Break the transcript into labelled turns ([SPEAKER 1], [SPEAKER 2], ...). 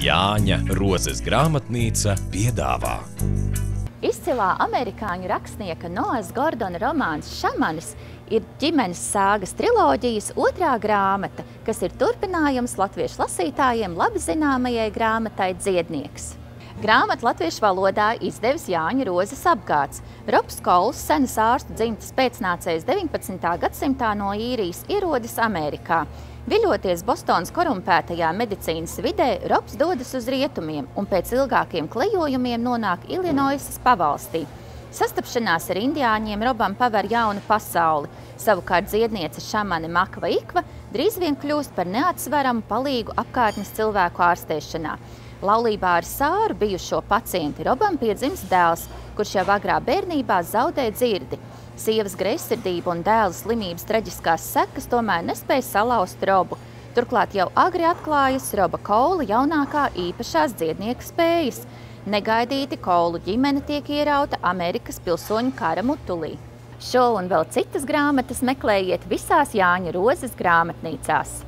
[SPEAKER 1] Jāņa Rozes grāmatnīca piedāvā.
[SPEAKER 2] Izcilā amerikāņu rakstnieka Noas Gordona romāns Šamanis ir ģimenes sāgas triloģijas otrā grāmata, kas ir turpinājums latviešu lasītājiem labi zināmajai grāmatai Dziednieks. Grāmatu latviešu valodā izdevis Jāņa Rozes apgāds. Robs Kols, senas ārstu dzimtas pēcnācējs 19. gadsimtā no Īrijas, ierodas Amerikā. Viļoties Bostonas korumpētajā medicīnas vidē, Robs dodas uz rietumiem un pēc ilgākiem klejojumiem nonāk Ilinoisas pavalstī. Sastapšanās ar indiāņiem Robam paver jaunu pasauli. Savukārt dziedniece Šamane Makva Ikva drīz vien kļūst par neatsveramu palīgu apkārtnes cilvēku ārstēšanā. Laulībā ar Sāru, bijušo pacienti, Robam piedzimst dēls, kurš jau agrā bērnībā zaudē dzirdi. Sievas greizsirdība un dēla slimības traģiskās sekas tomēr nespēja salauzt Robu. Turklāt jau agri atklājas Roba Koula jaunākā īpašās dziednieka spējas. Negaidīti Koulu ģimene tiek ierauta Amerikas pilsoņu kara mutulī. Šo un vēl citas grāmatas meklējiet visās Jāņa Rozes grāmatnīcās.